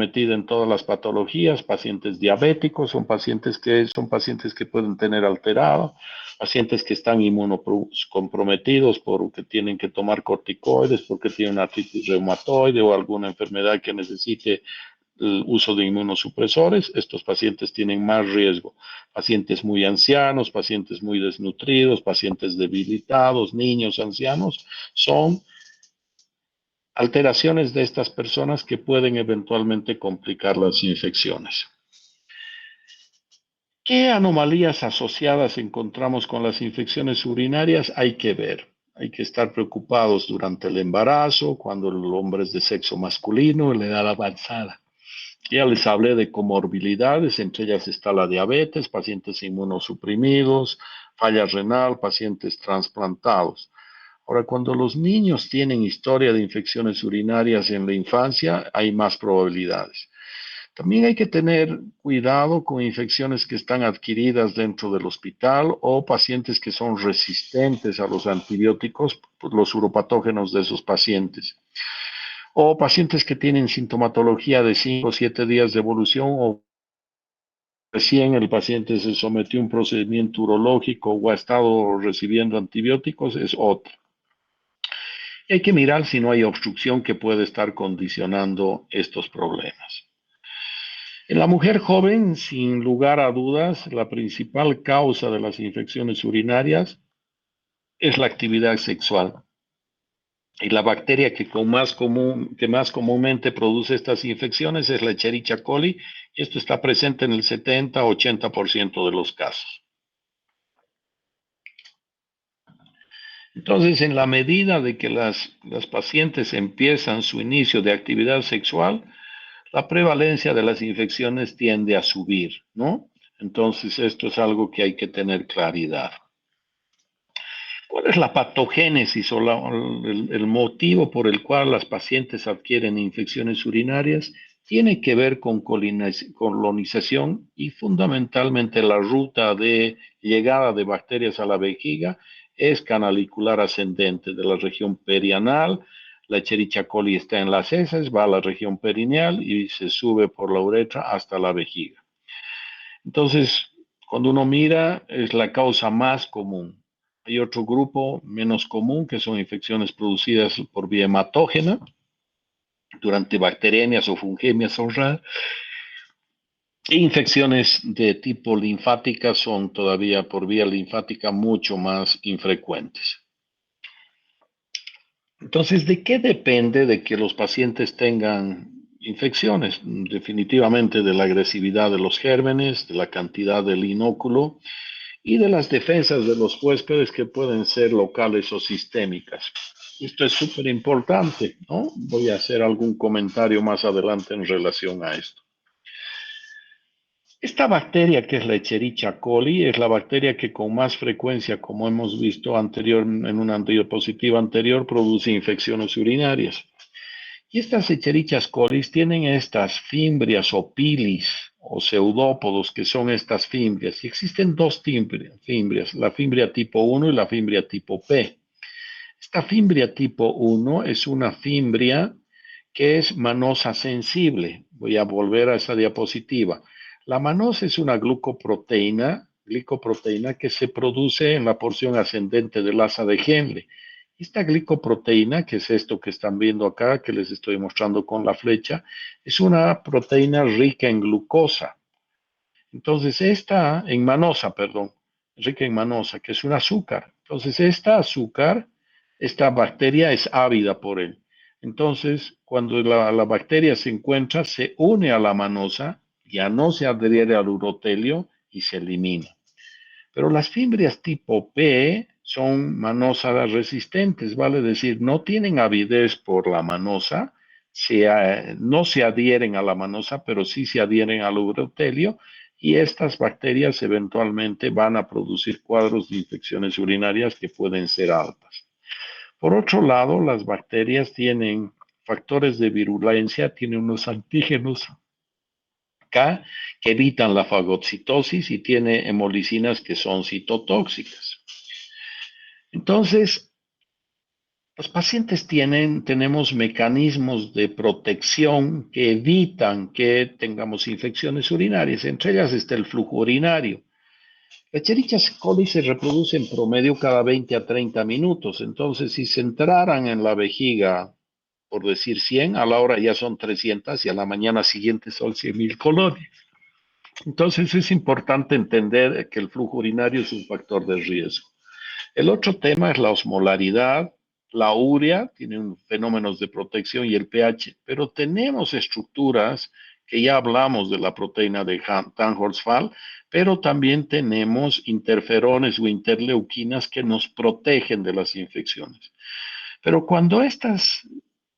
metida en todas las patologías, pacientes diabéticos, son pacientes que pueden tener alterado, pacientes que están inmunocomprometidos porque tienen que tomar corticoides, porque tienen artritis reumatoide o alguna enfermedad que necesite el uso de inmunosupresores. Estos pacientes tienen más riesgo. Pacientes muy ancianos, pacientes muy desnutridos, pacientes debilitados, niños, ancianos, son alteraciones de estas personas que pueden eventualmente complicar las infecciones. ¿Qué anomalías asociadas encontramos con las infecciones urinarias? Hay que ver. Hay que estar preocupados durante el embarazo, cuando el hombre es de sexo masculino, la edad avanzada. Ya les hablé de comorbilidades, entre ellas está la diabetes, pacientes inmunosuprimidos, falla renal, pacientes trasplantados. Ahora, cuando los niños tienen historia de infecciones urinarias en la infancia, hay más probabilidades. También hay que tener cuidado con infecciones que están adquiridas dentro del hospital o pacientes que son resistentes a los antibióticos, los uropatógenos de esos pacientes. O pacientes que tienen sintomatología de 5 o 7 días de evolución o recién el paciente se sometió a un procedimiento urológico o ha estado recibiendo antibióticos, es otro. Y hay que mirar si no hay obstrucción que puede estar condicionando estos problemas. En la mujer joven, sin lugar a dudas, la principal causa de las infecciones urinarias es la actividad sexual. Y la bacteria que más comúnmente produce estas infecciones es la Escherichia coli, y esto está presente en el 70-80% de los casos. Entonces, en la medida de que las pacientes empiezan su inicio de actividad sexual, la prevalencia de las infecciones tiende a subir, ¿no? Entonces, esto es algo que hay que tener claridad. ¿Cuál es la patogénesis o el motivo por el cual las pacientes adquieren infecciones urinarias? Tiene que ver con colonización y fundamentalmente la ruta de llegada de bacterias a la vejiga es canalicular ascendente de la región perianal. La Escherichia coli está en las heces, va a la región perineal y se sube por la uretra hasta la vejiga. Entonces, cuando uno mira, es la causa más común. Hay otro grupo menos común que son infecciones producidas por vía hematógena durante bacteriemias o fungemias son raras. Infecciones de tipo linfática son todavía por vía linfática mucho más infrecuentes. Entonces, ¿de qué depende de que los pacientes tengan infecciones? Definitivamente de la agresividad de los gérmenes, de la cantidad del inóculo y de las defensas de los huéspedes que pueden ser locales o sistémicas. Esto es súper importante, ¿no? Voy a hacer algún comentario más adelante en relación a esto. Esta bacteria que es la Escherichia coli es la bacteria que con más frecuencia, como hemos visto en una diapositiva anterior, produce infecciones urinarias. Y estas Escherichia coli tienen estas fimbrias o pilis o pseudópodos que son estas fimbrias. Y existen dos fimbrias, la fimbria tipo 1 y la fimbria tipo P. Esta fimbria tipo 1 es una fimbria que es manosa sensible. Voy a volver a esa diapositiva. La manosa es una glicoproteína que se produce en la porción ascendente del asa de Henle. Esta glicoproteína, que es esto que están viendo acá, que les estoy mostrando con la flecha, es una proteína rica en glucosa. Entonces, rica en manosa, que es un azúcar. Entonces, esta bacteria es ávida por él. Entonces, cuando la bacteria se encuentra, se une a la manosa, ya no se adhiere al urotelio y se elimina. Pero las fimbrias tipo P son manosas resistentes, vale decir, no tienen avidez por la manosa, no se adhieren a la manosa, pero sí se adhieren al urotelio y estas bacterias eventualmente van a producir cuadros de infecciones urinarias que pueden ser altas. Por otro lado, las bacterias tienen factores de virulencia, tienen unos antígenos K que evitan la fagocitosis y tiene hemolicinas que son citotóxicas. Entonces, Los pacientes tenemos mecanismos de protección que evitan que tengamos infecciones urinarias. Entre ellas está el flujo urinario. La Escherichia coli se reproduce en promedio cada 20 a 30 minutos. Entonces, si se entraran en la vejiga, por decir 100, a la hora ya son 300 y a la mañana siguiente son 100.000 colonias. Entonces, es importante entender que el flujo urinario es un factor de riesgo. El otro tema es la osmolaridad. La urea tiene fenómenos de protección y el pH, pero tenemos estructuras que ya hablamos de la proteína de Tan-Horsfall, pero también tenemos interferones o interleuquinas que nos protegen de las infecciones. Pero cuando estas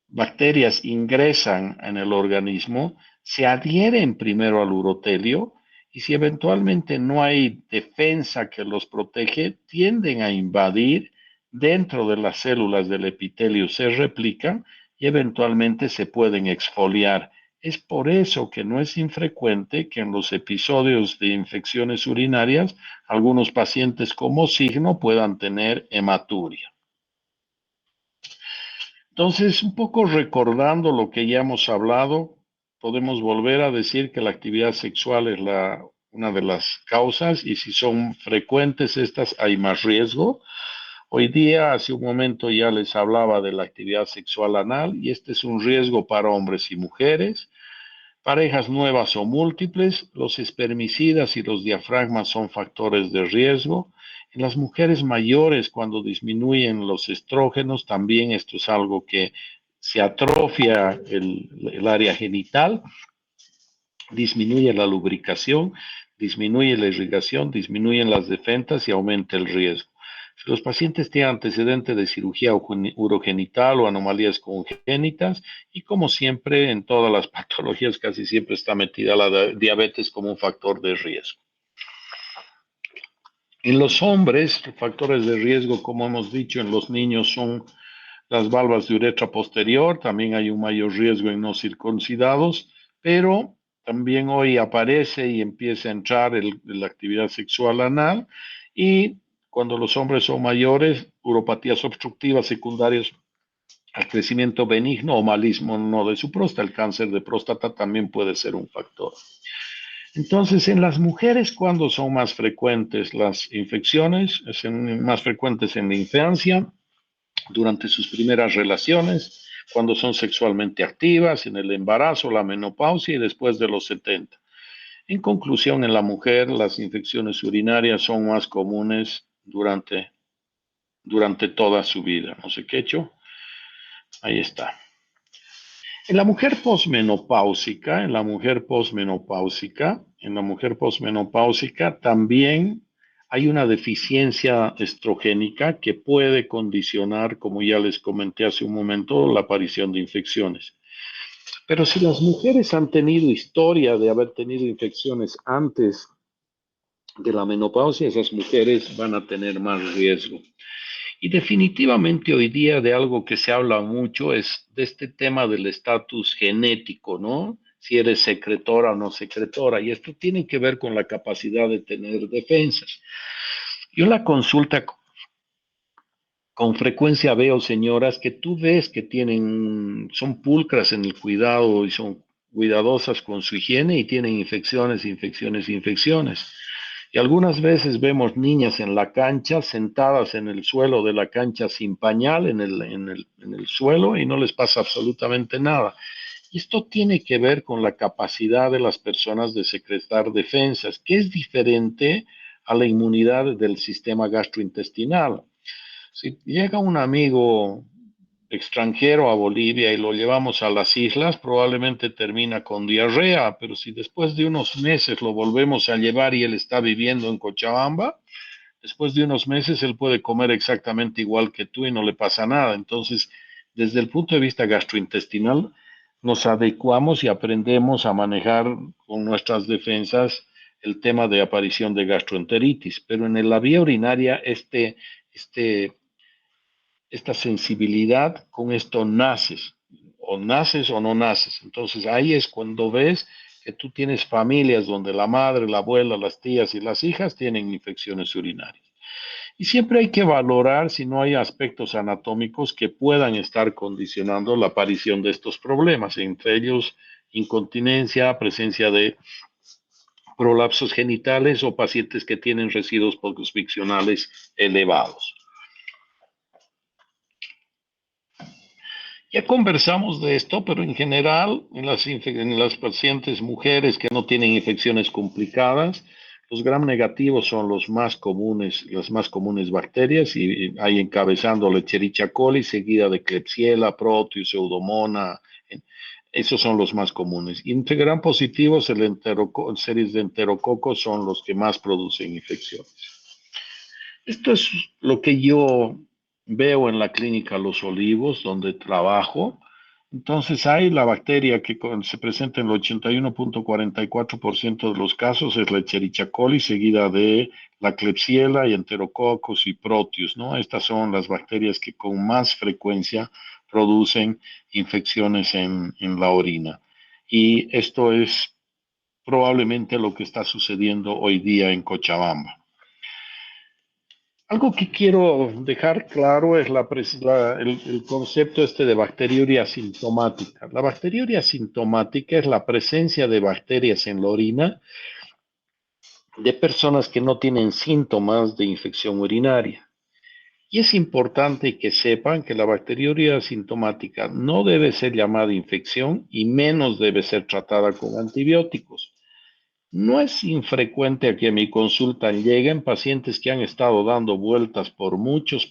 bacterias ingresan en el organismo, se adhieren primero al urotelio y si eventualmente no hay defensa que los protege, tienden a invadir dentro de las células del epitelio, se replican y eventualmente se pueden exfoliar. Es por eso que no es infrecuente que en los episodios de infecciones urinarias algunos pacientes como signo puedan tener hematuria. Entonces, un poco recordando lo que ya hemos hablado, podemos volver a decir que la actividad sexual es una de las causas y si son frecuentes estas hay más riesgo. Hoy día, hace un momento ya les hablaba de la actividad sexual anal y este es un riesgo para hombres y mujeres. Parejas nuevas o múltiples, los espermicidas y los diafragmas son factores de riesgo. En las mujeres mayores, cuando disminuyen los estrógenos, también esto es algo que se atrofia el área genital, disminuye la lubricación, disminuye la irrigación, disminuyen las defensas y aumenta el riesgo. Si los pacientes tienen antecedentes de cirugía urogenital o anomalías congénitas, y como siempre en todas las patologías casi siempre está metida la diabetes como un factor de riesgo. En los hombres, factores de riesgo, como hemos dicho, en los niños son las valvas de uretra posterior, también hay un mayor riesgo en no circuncidados, pero también hoy aparece y empieza a entrar la actividad sexual anal y cuando los hombres son mayores, uropatías obstructivas secundarias al crecimiento benigno o malismo no de su próstata, el cáncer de próstata también puede ser un factor. Entonces, en las mujeres, ¿cuándo son más frecuentes las infecciones? Son más frecuentes en la infancia, durante sus primeras relaciones, cuando son sexualmente activas, en el embarazo, la menopausia y después de los 70. En conclusión, en la mujer las infecciones urinarias son más comunes durante toda su vida. No sé qué he hecho. Ahí está. En la mujer posmenopáusica también hay una deficiencia estrogénica que puede condicionar, como ya les comenté hace un momento, la aparición de infecciones. Pero si las mujeres han tenido historia de haber tenido infecciones antes de la menopausia, esas mujeres van a tener más riesgo. Y definitivamente hoy día de algo que se habla mucho es de este tema del estatus genético, ¿no? Si eres secretora o no secretora, y esto tiene que ver con la capacidad de tener defensas. Yo en la consulta con frecuencia veo señoras que tú ves que son pulcras en el cuidado y son cuidadosas con su higiene y tienen infecciones. Y algunas veces vemos niñas en la cancha, sentadas en el suelo de la cancha sin pañal en el suelo y no les pasa absolutamente nada. Y esto tiene que ver con la capacidad de las personas de secretar defensas, que es diferente a la inmunidad del sistema gastrointestinal. Si llega un amigo extranjero a Bolivia y lo llevamos a las islas, probablemente termina con diarrea, pero si después de unos meses lo volvemos a llevar y él está viviendo en Cochabamba, después de unos meses él puede comer exactamente igual que tú y no le pasa nada. Entonces, desde el punto de vista gastrointestinal, nos adecuamos y aprendemos a manejar con nuestras defensas el tema de aparición de gastroenteritis, pero en la vía urinaria esta sensibilidad, con esto naces o no naces. Entonces ahí es cuando ves que tú tienes familias donde la madre, la abuela, las tías y las hijas tienen infecciones urinarias. Y siempre hay que valorar si no hay aspectos anatómicos que puedan estar condicionando la aparición de estos problemas, entre ellos incontinencia, presencia de prolapsos genitales o pacientes que tienen residuos posficcionales elevados. Ya conversamos de esto, pero en general, en las pacientes mujeres que no tienen infecciones complicadas, los gram negativos son los más comunes, las más comunes bacterias, y hay encabezando Escherichia coli, seguida de Klebsiella, Proteus, Pseudomonas. Esos son los más comunes. Y entre gram positivos, series de enterococos son los que más producen infecciones. Esto es lo que yo veo en la clínica Los Olivos, donde trabajo. Entonces hay la bacteria que se presenta en el 81.44% de los casos, es la Escherichia coli, seguida de la Klebsiella y Enterococcus y Proteus, ¿no? Estas son las bacterias que con más frecuencia producen infecciones en la orina. Y esto es probablemente lo que está sucediendo hoy día en Cochabamba. Algo que quiero dejar claro es el concepto este de bacteriuria asintomática. La bacteriuria asintomática es la presencia de bacterias en la orina de personas que no tienen síntomas de infección urinaria. Y es importante que sepan que la bacteriuria asintomática no debe ser llamada infección y menos debe ser tratada con antibióticos. No es infrecuente que a mi consulta lleguen pacientes que han estado dando vueltas por muchos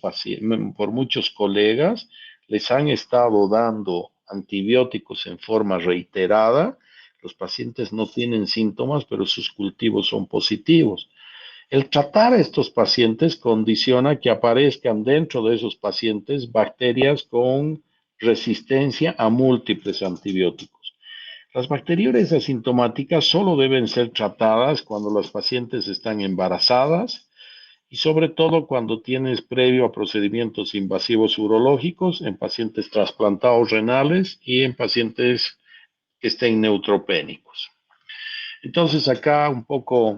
colegas, les han estado dando antibióticos en forma reiterada. Los pacientes no tienen síntomas, pero sus cultivos son positivos. El tratar a estos pacientes condiciona que aparezcan dentro de esos pacientes bacterias con resistencia a múltiples antibióticos. Las bacterias asintomáticas solo deben ser tratadas cuando las pacientes están embarazadas y sobre todo cuando tienes previo a procedimientos invasivos urológicos en pacientes trasplantados renales y en pacientes que estén neutropénicos. Entonces acá un poco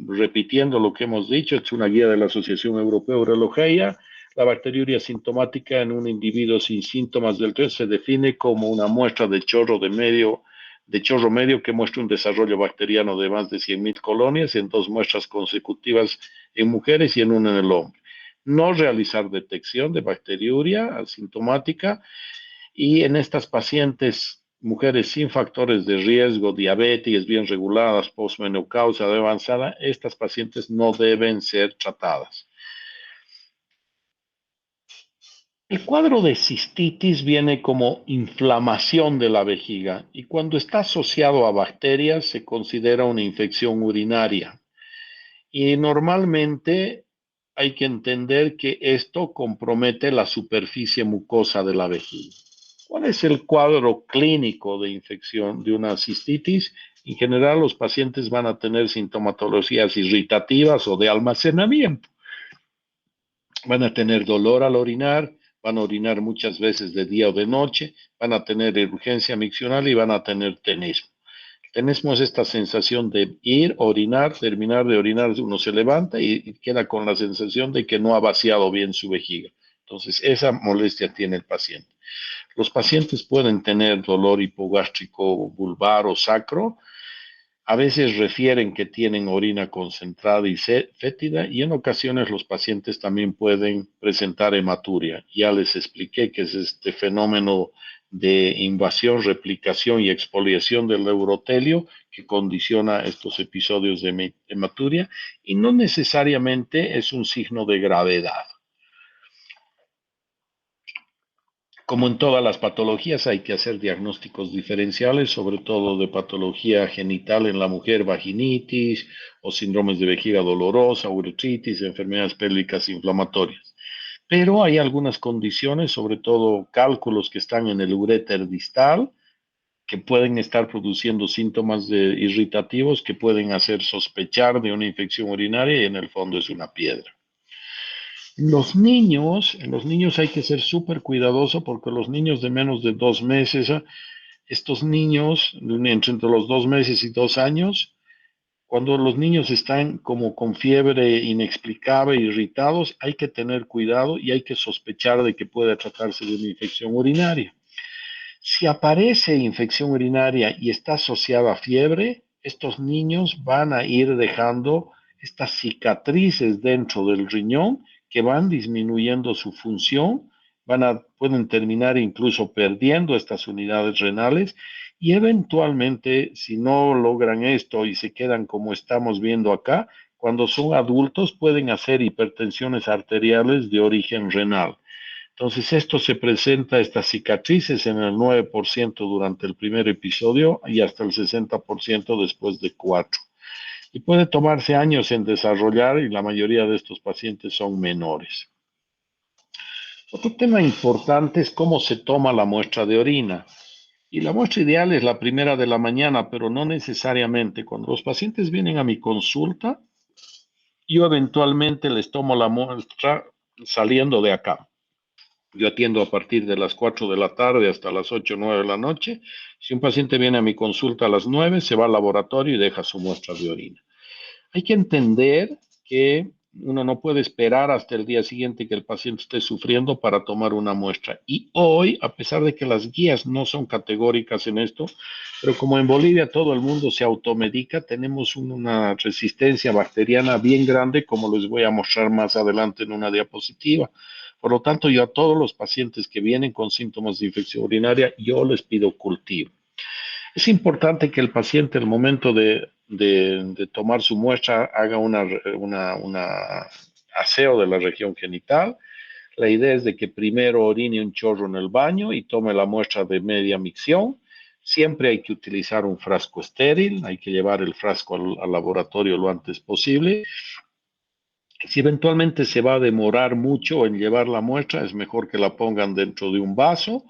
repitiendo lo que hemos dicho, es una guía de la Asociación Europea de Urología. La bacteriuria asintomática en un individuo sin síntomas del test se define como una muestra de chorro medio que muestra un desarrollo bacteriano de más de 100.000 colonias en 2 muestras consecutivas en mujeres y en una en el hombre. No realizar detección de bacteriuria asintomática, y en estas pacientes, mujeres sin factores de riesgo, diabéticas bien reguladas, postmenopausia avanzada, estas pacientes no deben ser tratadas. El cuadro de cistitis viene como inflamación de la vejiga y cuando está asociado a bacterias se considera una infección urinaria. Y normalmente hay que entender que esto compromete la superficie mucosa de la vejiga. ¿Cuál es el cuadro clínico de infección de una cistitis? En general, los pacientes van a tener sintomatologías irritativas o de almacenamiento. Van a tener dolor al orinar, van a orinar muchas veces de día o de noche, van a tener urgencia miccional y van a tener tenesmo. Tenemos esta sensación de ir, orinar, terminar de orinar, uno se levanta y queda con la sensación de que no ha vaciado bien su vejiga. Entonces, esa molestia tiene el paciente. Los pacientes pueden tener dolor hipogástrico vulvar o sacro. A veces refieren que tienen orina concentrada y fétida y en ocasiones los pacientes también pueden presentar hematuria. Ya les expliqué que es este fenómeno de invasión, replicación y exfoliación del urotelio que condiciona estos episodios de hematuria y no necesariamente es un signo de gravedad. Como en todas las patologías, hay que hacer diagnósticos diferenciales, sobre todo de patología genital en la mujer, vaginitis o síndromes de vejiga dolorosa, uretritis, enfermedades pélvicas inflamatorias. Pero hay algunas condiciones, sobre todo cálculos que están en el uréter distal, que pueden estar produciendo síntomas irritativos que pueden hacer sospechar de una infección urinaria y en el fondo es una piedra. En los niños hay que ser súper cuidadoso porque los niños de menos de 2 meses, estos niños entre los 2 meses y 2 años, Cuando los niños están como con fiebre inexplicable, irritados, hay que tener cuidado y hay que sospechar de que puede tratarse de una infección urinaria. Si aparece infección urinaria y está asociada a fiebre, estos niños van a ir dejando estas cicatrices dentro del riñón que van disminuyendo su función, pueden terminar incluso perdiendo estas unidades renales y eventualmente, si no logran esto y se quedan como estamos viendo acá, cuando son adultos pueden hacer hipertensiones arteriales de origen renal. Entonces, esto se presenta, estas cicatrices, en el 9% durante el primer episodio y hasta el 60% después de 4. Y puede tomarse años en desarrollar y la mayoría de estos pacientes son menores. Otro tema importante es cómo se toma la muestra de orina. Y la muestra ideal es la primera de la mañana, pero no necesariamente. Cuando los pacientes vienen a mi consulta, yo eventualmente les tomo la muestra saliendo de acá. Yo atiendo a partir de las 4 de la tarde hasta las 8 o 9 de la noche. Si un paciente viene a mi consulta a las 9, se va al laboratorio y deja su muestra de orina. Hay que entender que uno no puede esperar hasta el día siguiente que el paciente esté sufriendo para tomar una muestra. Y hoy, a pesar de que las guías no son categóricas en esto, pero como en Bolivia todo el mundo se automedica, tenemos una resistencia bacteriana bien grande, como les voy a mostrar más adelante en una diapositiva. Por lo tanto, yo a todos los pacientes que vienen con síntomas de infección urinaria, yo les pido cultivo. Es importante que el paciente, al momento de tomar su muestra, haga una aseo de la región genital. La idea es de que primero orine un chorro en el baño y tome la muestra de media micción. Siempre hay que utilizar un frasco estéril, hay que llevar el frasco al laboratorio lo antes posible. Si eventualmente se va a demorar mucho en llevar la muestra, es mejor que la pongan dentro de un vaso,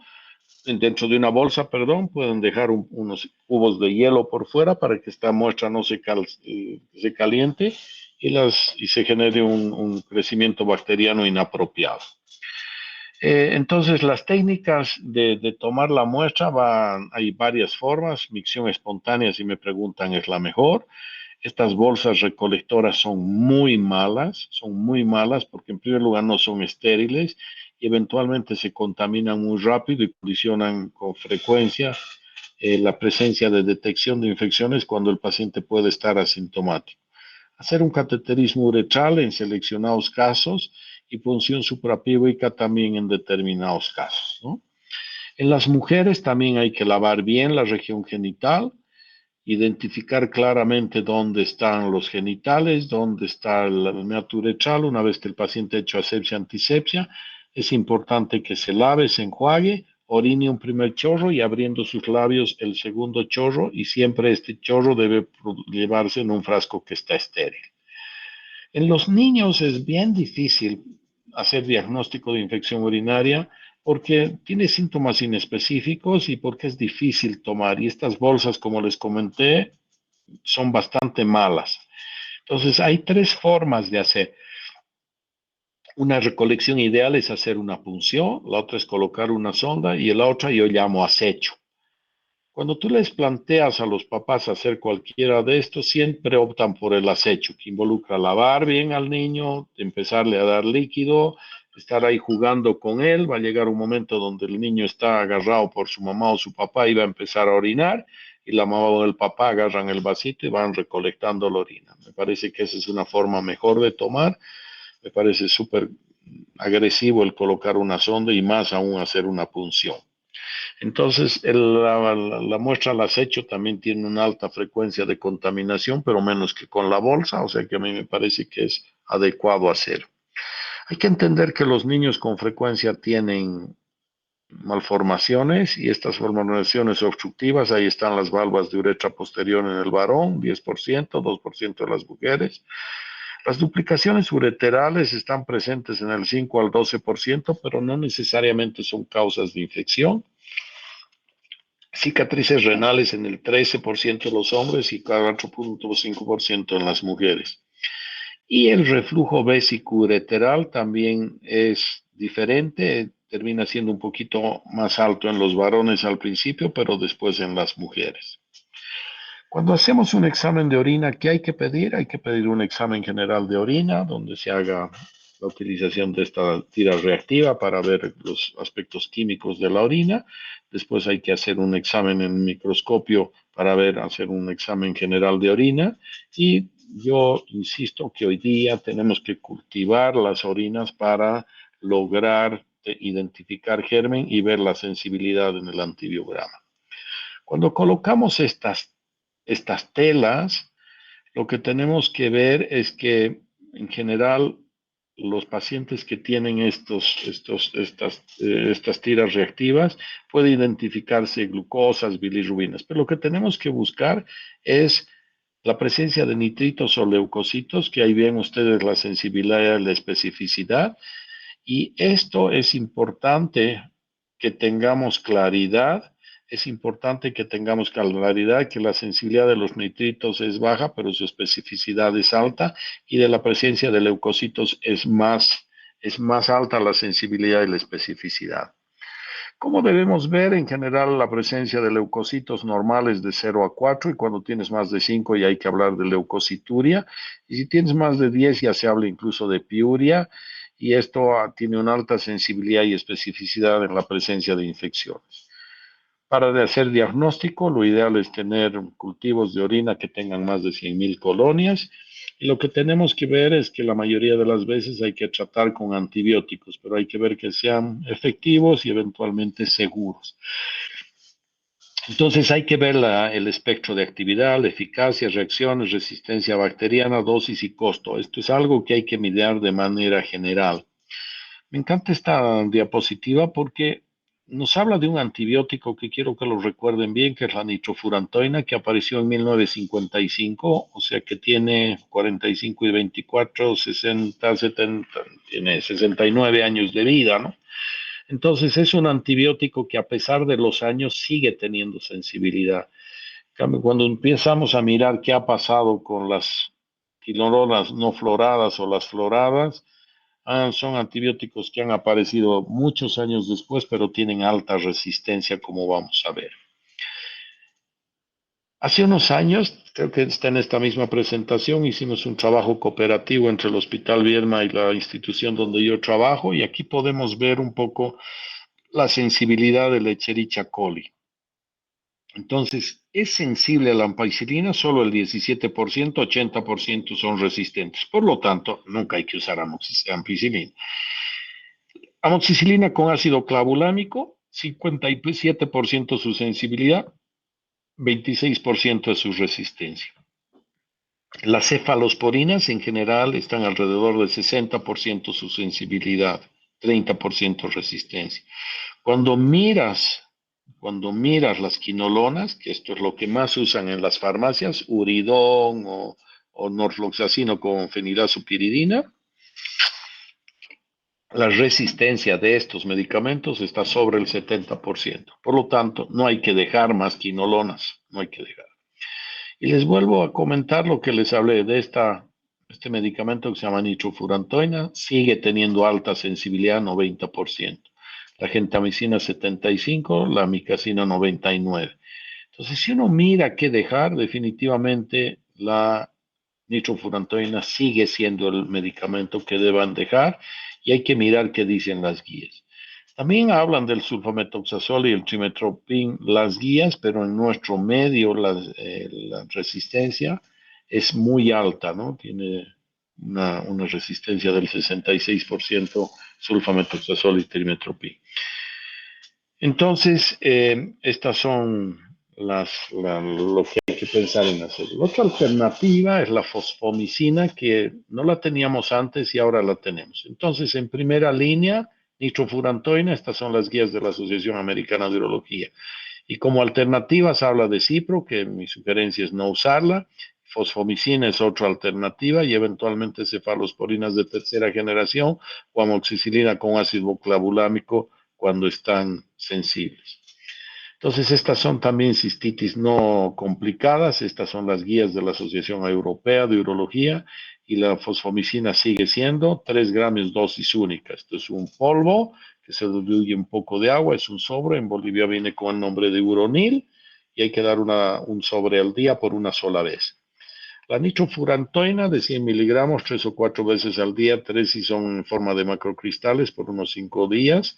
dentro de una bolsa, perdón, pueden dejar unos cubos de hielo por fuera para que esta muestra no se caliente y se genere un crecimiento bacteriano inapropiado. Entonces, las técnicas de tomar la muestra hay varias formas. Micción espontánea, si me preguntan, es la mejor. Estas bolsas recolectoras son muy malas porque en primer lugar no son estériles y eventualmente se contaminan muy rápido y condicionan con frecuencia la presencia de detección de infecciones cuando el paciente puede estar asintomático. Hacer un cateterismo uretral en seleccionados casos y punción suprapívoica también en determinados casos, ¿no? En las mujeres también hay que lavar bien la región genital, identificar claramente dónde están los genitales, dónde está el meato uretral. Una vez que el paciente ha hecho asepsia, antisepsia, es importante que se lave, se enjuague, orine un primer chorro y abriendo sus labios el segundo chorro, y siempre este chorro debe llevarse en un frasco que está estéril. En los niños es bien difícil hacer diagnóstico de infección urinaria porque tiene síntomas inespecíficos y porque es difícil tomar. Y estas bolsas, como les comenté, son bastante malas. Entonces, hay tres formas de hacer. Una recolección ideal es hacer una punción, la otra es colocar una sonda y la otra yo llamo acecho. Cuando tú les planteas a los papás hacer cualquiera de estos, siempre optan por el acecho, que involucra lavar bien al niño, empezarle a dar líquido, estar ahí jugando con él. Va a llegar un momento donde el niño está agarrado por su mamá o su papá y va a empezar a orinar, y la mamá o el papá agarran el vasito y van recolectando la orina. Me parece que esa es una forma mejor de tomar. Me parece súper agresivo el colocar una sonda y más aún hacer una punción. Entonces, la muestra al acecho también tiene una alta frecuencia de contaminación, pero menos que con la bolsa, o sea que a mí me parece que es adecuado hacer. Hay que entender que los niños con frecuencia tienen malformaciones, y estas malformaciones obstructivas, ahí están las valvas de uretra posterior en el varón, 10%, 2% de las mujeres. Las duplicaciones ureterales están presentes en el 5 al 12%, pero no necesariamente son causas de infección. Cicatrices renales en el 13% de los hombres y 4.5% en las mujeres. Y el reflujo vesico-ureteral también es diferente, termina siendo un poquito más alto en los varones al principio, pero después en las mujeres. Cuando hacemos un examen de orina, ¿qué hay que pedir? Hay que pedir un examen general de orina donde se haga la utilización de esta tira reactiva para ver los aspectos químicos de la orina. Después hay que hacer un examen en microscopio para hacer un examen general de orina. Y yo insisto que hoy día tenemos que cultivar las orinas para lograr identificar germen y ver la sensibilidad en el antibiograma. Cuando colocamos estas telas, lo que tenemos que ver es que en general los pacientes que tienen estas tiras reactivas puede identificarse glucosas, bilirrubinas, pero lo que tenemos que buscar es la presencia de nitritos o leucocitos, que ahí ven ustedes la sensibilidad y la especificidad, y esto es importante que tengamos claridad. Es importante que tengamos claridad que la sensibilidad de los nitritos es baja, pero su especificidad es alta, y de la presencia de leucocitos es más alta la sensibilidad y la especificidad. ¿Cómo debemos ver en general la presencia de leucocitos normales de 0 a 4? Y cuando tienes más de 5 ya hay que hablar de leucocituria, y si tienes más de 10 ya se habla incluso de piuria, y esto tiene una alta sensibilidad y especificidad en la presencia de infecciones. Para hacer diagnóstico, lo ideal es tener cultivos de orina que tengan más de 100.000 colonias. Y lo que tenemos que ver es que la mayoría de las veces hay que tratar con antibióticos, pero hay que ver que sean efectivos y eventualmente seguros. Entonces hay que ver el espectro de actividad, la eficacia, reacciones, resistencia bacteriana, dosis y costo. Esto es algo que hay que mirar de manera general. Me encanta esta diapositiva porque nos habla de un antibiótico que quiero que lo recuerden bien, que es la nitrofurantoína, que apareció en 1955, o sea que tiene 45 y 24, 60, 70, tiene 69 años de vida, ¿no? Entonces es un antibiótico que a pesar de los años sigue teniendo sensibilidad. Cuando empezamos a mirar qué ha pasado con las quinolonas no floradas o las floradas, son antibióticos que han aparecido muchos años después, pero tienen alta resistencia, como vamos a ver. Hace unos años, creo que está en esta misma presentación, hicimos un trabajo cooperativo entre el Hospital Viedma y la institución donde yo trabajo, y aquí podemos ver un poco la sensibilidad del Escherichia coli. Entonces, es sensible a la ampicilina, solo el 17%, 80% son resistentes. Por lo tanto, nunca hay que usar ampicilina. Amoxicilina con ácido clavulámico, 57% su sensibilidad, 26% de su resistencia. Las cefalosporinas en general están alrededor del 60% su sensibilidad, 30% resistencia. Cuando miras las quinolonas, que esto es lo que más usan en las farmacias, uridón o norfloxacino con fenilazopiridina, la resistencia de estos medicamentos está sobre el 70%. Por lo tanto, no hay que dejar más quinolonas, no hay que dejar. Y les vuelvo a comentar lo que les hablé de este medicamento que se llama nitrofurantoína, sigue teniendo alta sensibilidad, 90%. La gentamicina 75, la amicacina 99. Entonces, si uno mira qué dejar, definitivamente la nitrofurantoína sigue siendo el medicamento que deban dejar, y hay que mirar qué dicen las guías. También hablan del sulfametoxazol y el trimethoprim las guías, pero en nuestro medio la resistencia es muy alta, ¿no? Tiene una resistencia del 66% sulfametoxazol y trimethoprim. Entonces, estas son lo que hay que pensar en hacer. Otra alternativa es la fosfomicina, que no la teníamos antes y ahora la tenemos. Entonces, en primera línea, nitrofurantoína, estas son las guías de la Asociación Americana de Urología. Y como alternativas habla de cipro, que mi sugerencia es no usarla. Fosfomicina es otra alternativa, y eventualmente cefalosporinas de tercera generación o amoxicilina con ácido clavulámico cuando están sensibles. Entonces, estas son también cistitis no complicadas. Estas son las guías de la Asociación Europea de Urología, y la fosfomicina sigue siendo 3 gramos dosis única. Esto es un polvo que se diluye un poco de agua, es un sobre. En Bolivia viene con el nombre de Uronil, y hay que dar un sobre al día por una sola vez. La nitrofurantoína de 100 miligramos 3 o 4 veces al día, 3 si son en forma de macrocristales por unos 5 días.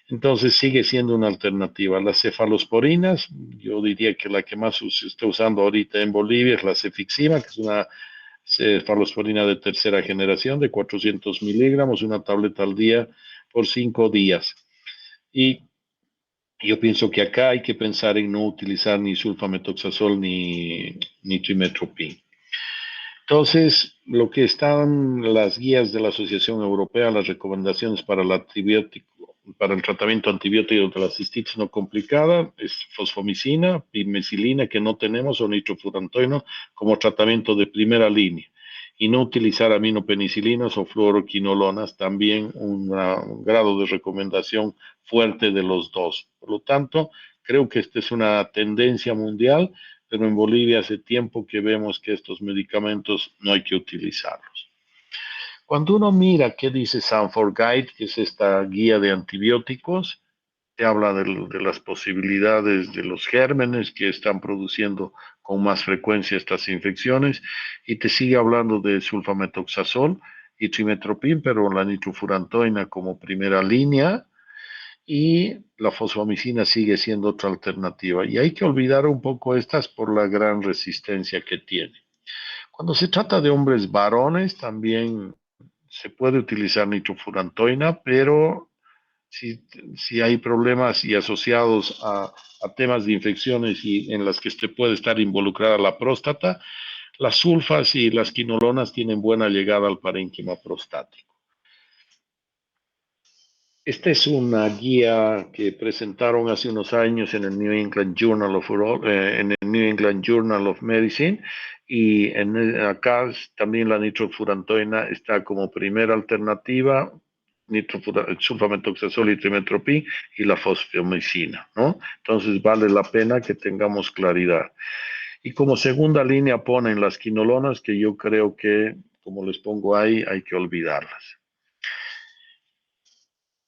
Entonces sigue siendo una alternativa. Las cefalosporinas, yo diría que la que más se está usando ahorita en Bolivia es la cefixima, que es una cefalosporina de tercera generación de 400 miligramos, una tableta al día por 5 días. Y yo pienso que acá hay que pensar en no utilizar ni sulfametoxazol ni trimestoprim. Entonces, lo que están las guías de la Asociación Europea, las recomendaciones para el antibiótico, para el tratamiento antibiótico de la cistitis no complicada, es fosfomicina, pimecilina, que no tenemos, o nitrofurantoína como tratamiento de primera línea. Y no utilizar aminopenicilinas o fluoroquinolonas, también un grado de recomendación fuerte de los dos. Por lo tanto, creo que esta es una tendencia mundial, pero en Bolivia hace tiempo que vemos que estos medicamentos no hay que utilizarlos. Cuando uno mira qué dice Sanford Guide, que es esta guía de antibióticos, te habla de las posibilidades de los gérmenes que están produciendo con más frecuencia estas infecciones, y te sigue hablando de sulfametoxazol y trimestoprim, pero la nitrofurantoína como primera línea, y la fosfomicina sigue siendo otra alternativa. Y hay que olvidar un poco estas por la gran resistencia que tiene. Cuando se trata de hombres varones, también se puede utilizar nitrofurantoína, pero si hay problemas y asociados a temas de infecciones y en las que se puede estar involucrada la próstata, las sulfas y las quinolonas tienen buena llegada al parénquima prostático. Esta es una guía que presentaron hace unos años en el New England Journal of Medicine, y acá también la nitrofurantoína está como primera alternativa, sulfametoxazol y trimestoprim y la fosfomicina, ¿no? Entonces vale la pena que tengamos claridad. Y como segunda línea ponen las quinolonas, que yo creo que, como les pongo ahí, hay que olvidarlas.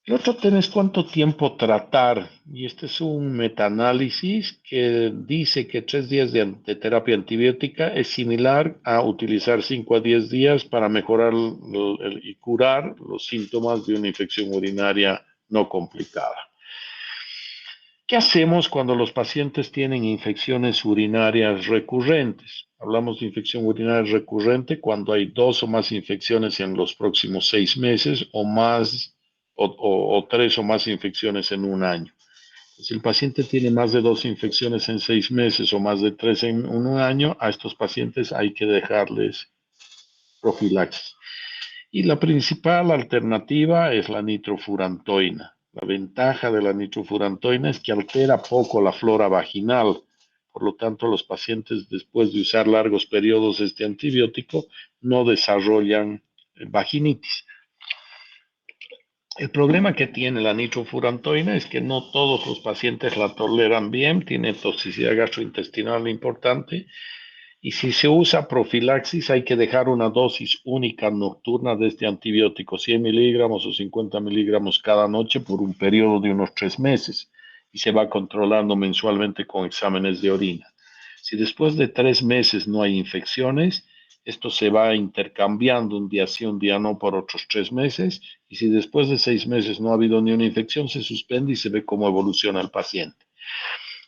El otro tema es cuánto tiempo tratar, y este es un metaanálisis que dice que 3 días de terapia antibiótica es similar a utilizar 5 a 10 días para mejorar y curar los síntomas de una infección urinaria no complicada. ¿Qué hacemos cuando los pacientes tienen infecciones urinarias recurrentes? Hablamos de infección urinaria recurrente cuando hay 2 o más infecciones en los próximos 6 meses o más, o 3 o más infecciones en un año. Si el paciente tiene más de 2 infecciones en 6 meses o más de 3 en un año, a estos pacientes hay que dejarles profilaxis. Y la principal alternativa es la nitrofurantoína. La ventaja de la nitrofurantoína es que altera poco la flora vaginal. Por lo tanto, los pacientes, después de usar largos periodos de este antibiótico, no desarrollan vaginitis. El problema que tiene la nitrofurantoína es que no todos los pacientes la toleran bien, tiene toxicidad gastrointestinal importante, y si se usa profilaxis hay que dejar una dosis única nocturna de este antibiótico, 100 miligramos o 50 miligramos cada noche por un periodo de unos 3 meses, y se va controlando mensualmente con exámenes de orina. Si después de 3 meses no hay infecciones, esto se va intercambiando un día sí, un día no por otros 3 meses, y si después de 6 meses no ha habido ni una infección, se suspende y se ve cómo evoluciona el paciente.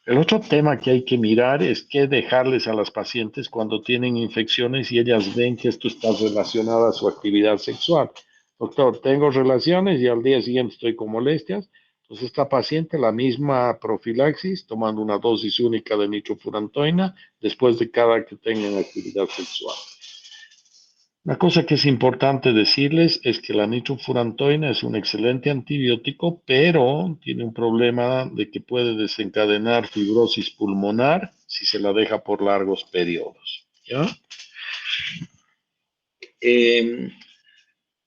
El otro tema que hay que mirar es qué dejarles a las pacientes cuando tienen infecciones y ellas ven que esto está relacionado a su actividad sexual. Doctor, tengo relaciones y al día siguiente estoy con molestias. Entonces, esta paciente, la misma profilaxis, tomando una dosis única de nitrofurantoína después de cada que tengan actividad sexual. Una cosa que es importante decirles es que la nitrofurantoína es un excelente antibiótico, pero tiene un problema de que puede desencadenar fibrosis pulmonar si se la deja por largos periodos, ¿ya?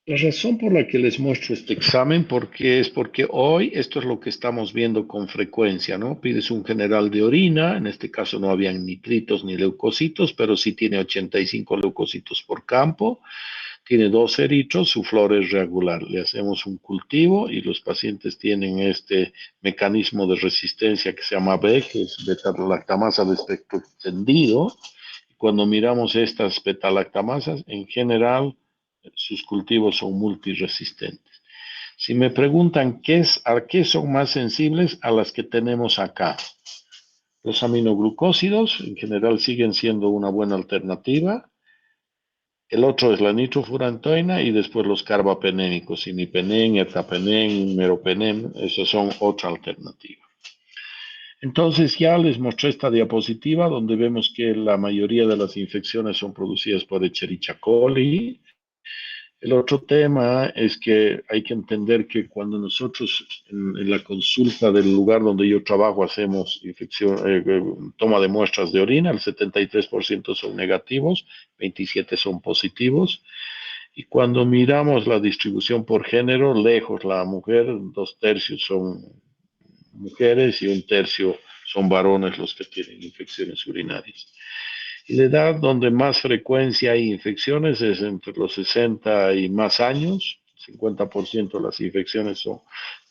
La razón por la que les muestro este examen es porque hoy esto es lo que estamos viendo con frecuencia, ¿no? Pides un general de orina, en este caso no habían nitritos ni leucocitos, pero sí tiene 85 leucocitos por campo. Tiene 12 eritros, su flora es regular. Le hacemos un cultivo y los pacientes tienen este mecanismo de resistencia que se llama B, que es beta-lactamasa de espectro extendido. Cuando miramos estas beta-lactamasas, en general, sus cultivos son multiresistentes. Si me preguntan a qué son más sensibles, a las que tenemos acá. Los aminoglucósidos, en general, siguen siendo una buena alternativa. El otro es la nitrofurantoína y después los carbapenémicos, imipenem, ertapenem, meropenem, esos son otra alternativa. Entonces ya les mostré esta diapositiva donde vemos que la mayoría de las infecciones son producidas por Escherichia coli. El otro tema es que hay que entender que cuando nosotros en la consulta del lugar donde yo trabajo hacemos toma de muestras de orina, el 73% son negativos, 27% son positivos. Y cuando miramos la distribución por género, lejos la mujer, 2/3 son mujeres y 1/3 son varones los que tienen infecciones urinarias. Y la edad donde más frecuencia hay infecciones es entre los 60 y más años. 50% de las infecciones son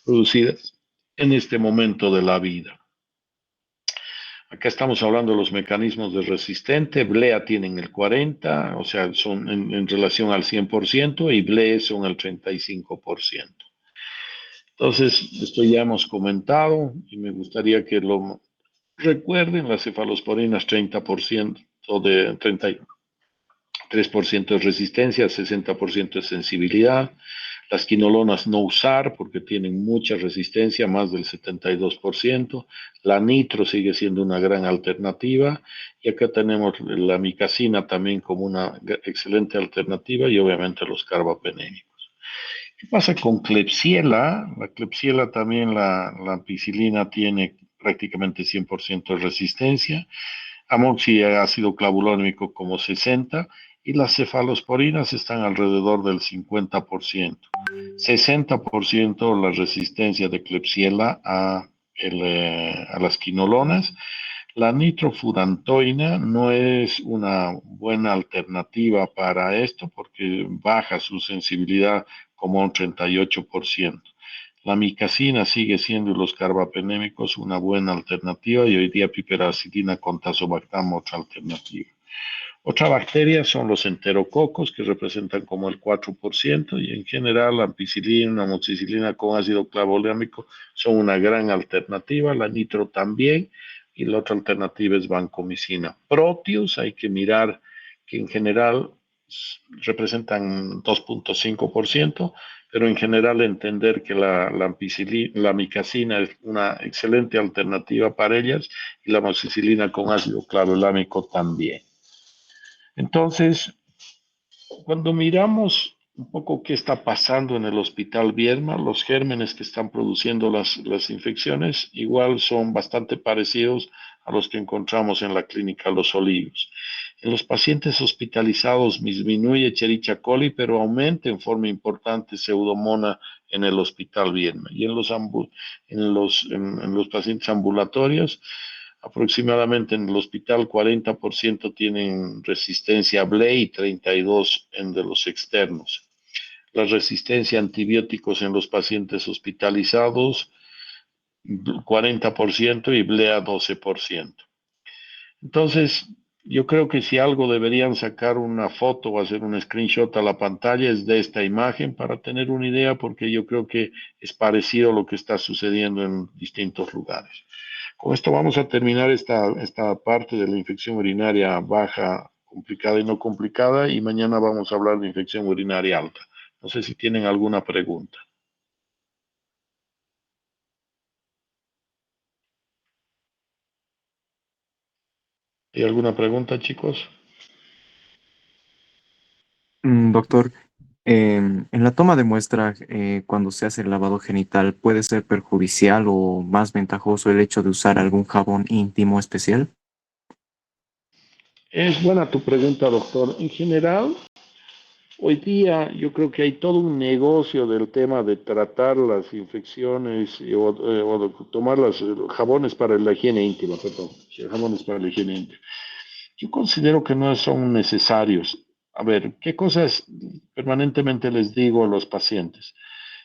producidas en este momento de la vida. Acá estamos hablando de los mecanismos de resistente. Blea tienen el 40%, o sea, son en relación al 100%, y BLE son el 35%. Entonces, esto ya hemos comentado y me gustaría que lo recuerden. Las cefalosporinas 30% de 33% de resistencia, 60% de sensibilidad. Las quinolonas no usar porque tienen mucha resistencia, más del 72%. La nitro sigue siendo una gran alternativa. Y acá tenemos la micacina también como una excelente alternativa y obviamente los carbapenémicos. ¿Qué pasa con Klebsiella? La Klebsiella también, la ampicilina tiene prácticamente 100% de resistencia. Amoxicilina clavulónico como 60%, y las cefalosporinas están alrededor del 50%. 60% la resistencia de Klebsiella a las quinolonas. La nitrofurantoína no es una buena alternativa para esto porque baja su sensibilidad como un 38%. La micacina sigue siendo, los carbapenémicos, una buena alternativa, y hoy día piperacilina con tazobactam otra alternativa. Otra bacteria son los enterococos, que representan como el 4%, y en general la ampicilina, amoxicilina con ácido clavulámico son una gran alternativa, la nitro también, y la otra alternativa es vancomicina. Proteus, hay que mirar que en general representan 2.5%, pero en general entender que la micacina es una excelente alternativa para ellas, y la amoxicilina con ácido clavulámico también. Entonces, cuando miramos un poco qué está pasando en el Hospital Viedma, los gérmenes que están produciendo las infecciones igual son bastante parecidos a los que encontramos en la clínica Los Olivos. En los pacientes hospitalizados disminuye Escherichia coli, pero aumenta en forma importante Pseudomonas en el Hospital Viedma. Y en los pacientes ambulatorios, aproximadamente en el hospital 40% tienen resistencia a BLE y 32% en de los externos. La resistencia a antibióticos en los pacientes hospitalizados 40% y BLEA 12%. Entonces, yo creo que si algo deberían sacar una foto o hacer un screenshot a la pantalla es de esta imagen para tener una idea, porque yo creo que es parecido a lo que está sucediendo en distintos lugares. Con esto vamos a terminar esta parte de la infección urinaria baja, complicada y no complicada, y mañana vamos a hablar de infección urinaria alta. No sé si tienen alguna pregunta. ¿Hay alguna pregunta, chicos? Doctor, en la toma de muestra, cuando se hace el lavado genital, ¿puede ser perjudicial o más ventajoso el hecho de usar algún jabón íntimo especial? Es buena tu pregunta, doctor. En general, hoy día yo creo que hay todo un negocio del tema de tratar las infecciones o de tomar los jabones para la higiene íntima, perdón, jabones para la higiene íntima. Yo considero que no son necesarios. A ver, ¿qué cosas permanentemente les digo a los pacientes?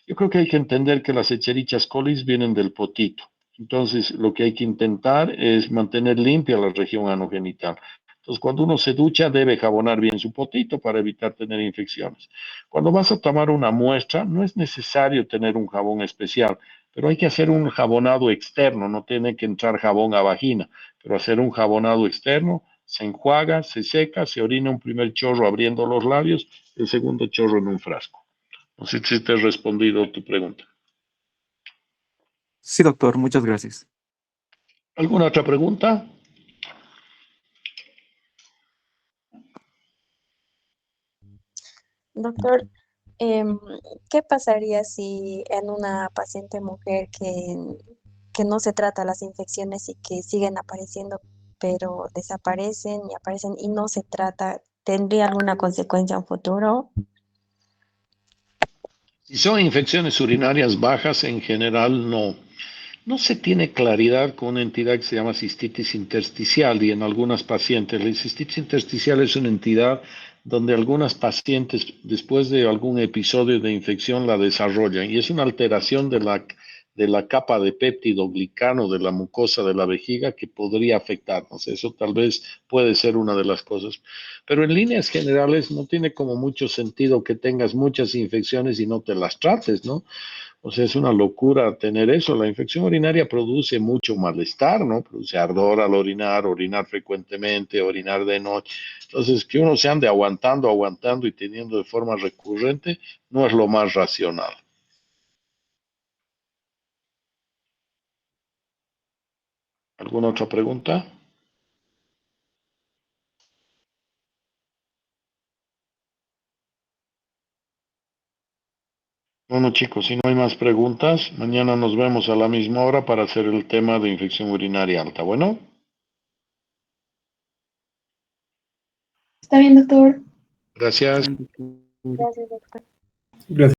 Yo creo que hay que entender que las Escherichia coli vienen del potito. Entonces, lo que hay que intentar es mantener limpia la región anogenital. Entonces, cuando uno se ducha, debe jabonar bien su potito para evitar tener infecciones. Cuando vas a tomar una muestra, no es necesario tener un jabón especial, pero hay que hacer un jabonado externo, no tiene que entrar jabón a vagina, pero hacer un jabonado externo, se enjuaga, se seca, se orina un primer chorro abriendo los labios, el segundo chorro en un frasco. No sé si te he respondido tu pregunta. Sí, doctor, muchas gracias. ¿Alguna otra pregunta? Doctor, em, ¿qué pasaría si en una paciente mujer que no se trata las infecciones y que siguen apareciendo, pero desaparecen y aparecen y no se trata, tendría alguna consecuencia en futuro? Si son infecciones urinarias bajas, en general no. No se tiene claridad con una entidad que se llama cistitis intersticial y en algunas pacientes. La cistitis intersticial es una entidad donde algunas pacientes después de algún episodio de infección la desarrollan y es una alteración de la capa de péptido glicano de la mucosa de la vejiga que podría afectarnos. Eso tal vez puede ser una de las cosas. Pero en líneas generales no tiene como mucho sentido que tengas muchas infecciones y no te las trates, ¿no? O sea, es una locura tener eso. La infección urinaria produce mucho malestar, ¿no? Produce ardor al orinar, orinar frecuentemente, orinar de noche. Entonces, que uno se ande aguantando, aguantando y teniendo de forma recurrente, no es lo más racional. ¿Alguna otra pregunta? Bueno, chicos, si no hay más preguntas, mañana nos vemos a la misma hora para hacer el tema de infección urinaria alta. Bueno, Está bien, doctor. gracias. Gracias, doctor. Gracias.